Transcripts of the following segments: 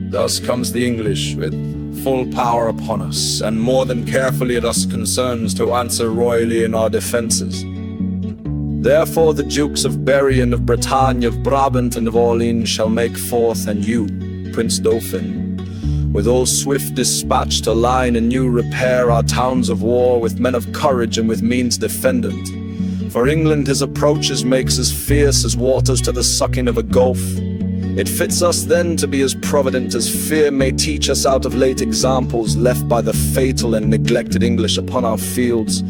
Thus comes the English with full power upon us, and more than carefully it us concerns to answer royally in our defences. Therefore the Dukes of Berri and of Bretagne, of Brabant and of Orleans shall make forth, and you, Prince Dauphin, with all swift dispatch to line anew repair our towns of war with men of courage and with means defendant. For England his approaches makes as fierce as waters to the sucking of a gulf. It fits us then to be as provident as fear may teach us out of late examples left by the fatal and neglected English upon our fields.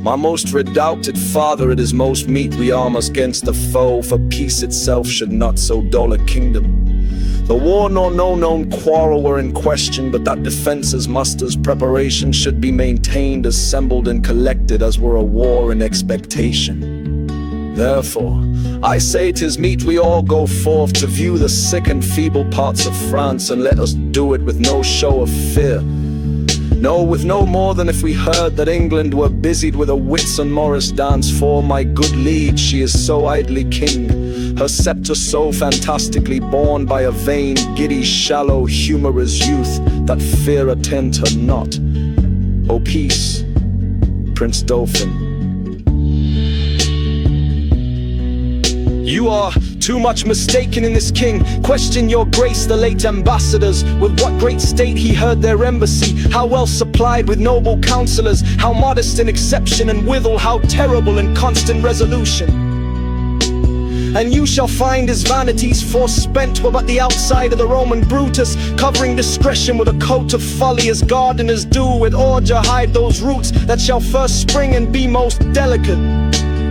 My most redoubted father, it is most meet we arm us against the foe, for peace itself should not so dull a kingdom. The war nor no known quarrel were in question, but that defences, musters, preparation should be maintained, assembled and collected as were a war in expectation. Therefore, I say 'tis meet we all go forth to view the sick and feeble parts of France, and let us do it with no show of fear. No, with no more than if we heard that England were busied with a Whitsun Morris dance, for my good liege, she is so idly king, her sceptre so fantastically borne by a vain, giddy, shallow, humorous youth, that fear attend her not. O peace, Prince Dauphin. You are too much mistaken in this king. Question your grace the late ambassadors, with what great state he heard their embassy, how well supplied with noble counselors, how modest in exception, and withal how terrible in constant resolution. And you shall find his vanities forspent were but the outside of the Roman Brutus, covering discretion with a coat of folly, as gardeners do with ordure hide those roots that shall first spring and be most delicate.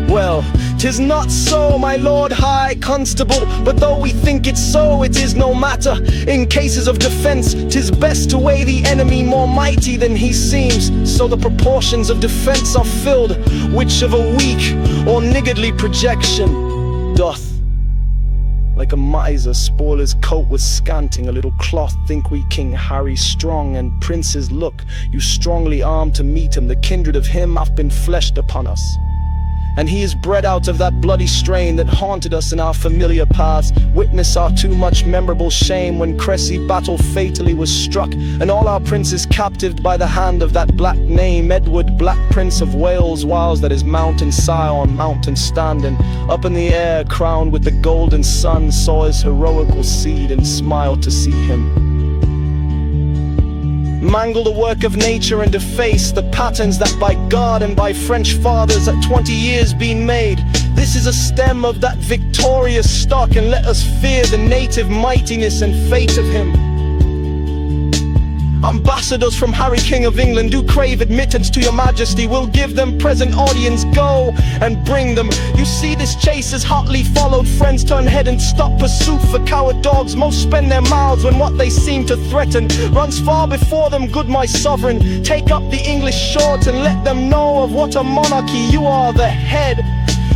Well, 'tis not so, my Lord High Constable, but though we think it so, it is no matter. In cases of defense, 'tis best to weigh the enemy more mighty than he seems, so the proportions of defense are filled, which of a weak or niggardly projection doth. Like a miser spoil his coat with scanting, a little cloth think we King Harry strong, and princes look, you strongly armed to meet him, the kindred of him hath been fleshed upon us. And he is bred out of that bloody strain that haunted us in our familiar paths. Witness our too much memorable shame when Cressy battle fatally was struck, and all our princes captived by the hand of that black name, Edward, Black Prince of Wales, whiles that his mountain sire on mountain standing, up in the air crowned with the golden sun, saw his heroical seed and smiled to see him. Mangle the work of nature and deface the patterns that by God and by French fathers at 20 years been made. This is a stem of that victorious stock, and let us fear the native mightiness and fate of him. Ambassadors from Harry King of England do crave admittance to your majesty. We'll give them present audience, go and bring them. You see this chase is hotly followed, friends turn head and stop pursuit, for coward dogs most spend their mouths when what they seem to threaten runs far before them. Good my sovereign, take up the English short and let them know of what a monarchy you are the head.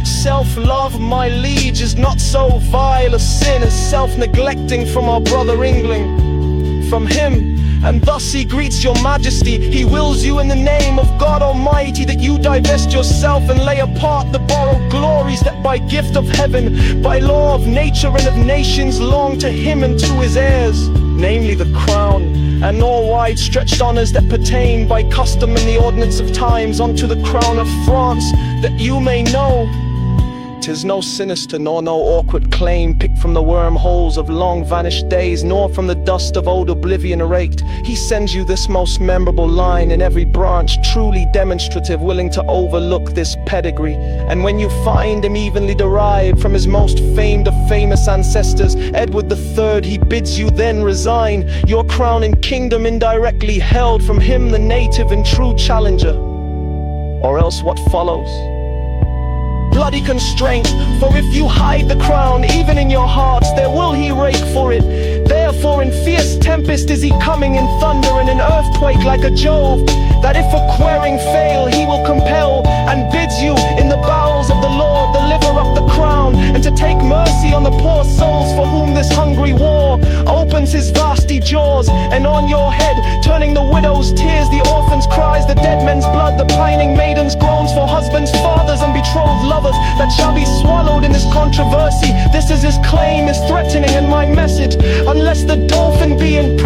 Self-love, my liege, is not so vile a sin as self-neglecting from our brother England, from him. And thus he greets your majesty. He wills you in the name of God Almighty that you divest yourself and lay apart the borrowed glories that by gift of heaven, by law of nature and of nations long to him and to his heirs, namely the crown, and all wide stretched honours that pertain by custom and the ordinance of times unto the crown of France, that you may know 'tis no sinister nor no awkward claim picked from the wormholes of long vanished days, nor from the dust of old oblivion raked. He sends you this most memorable line in every branch, truly demonstrative, willing to overlook this pedigree. And when you find him evenly derived from his most famed of famous ancestors, Edward III, he bids you then resign your crown and kingdom indirectly held from him, the native and true challenger. Or else what follows? Bloody constraint, for if you hide the crown even in your hearts, there will he rake for it. Therefore in fierce tempest is he coming, in thunder and in earthquake like a Jove, that if a querying fail he will compel, and bids you in the bowels of the Lord deliver up the crown, and to take mercy on the poor souls for whom this hungry war opens his vasty jaws. And on your head turning the widow's tears, the orphan's cries, the dead men's blood, the pining maiden's groans for husbands, fathers and betrothed lovers that shall be swallowed in this controversy. This is his claim, his threatening, and my message. Unless the Dauphin be in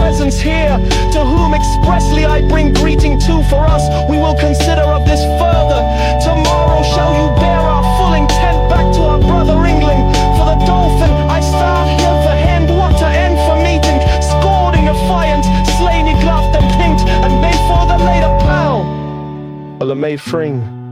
made freeing.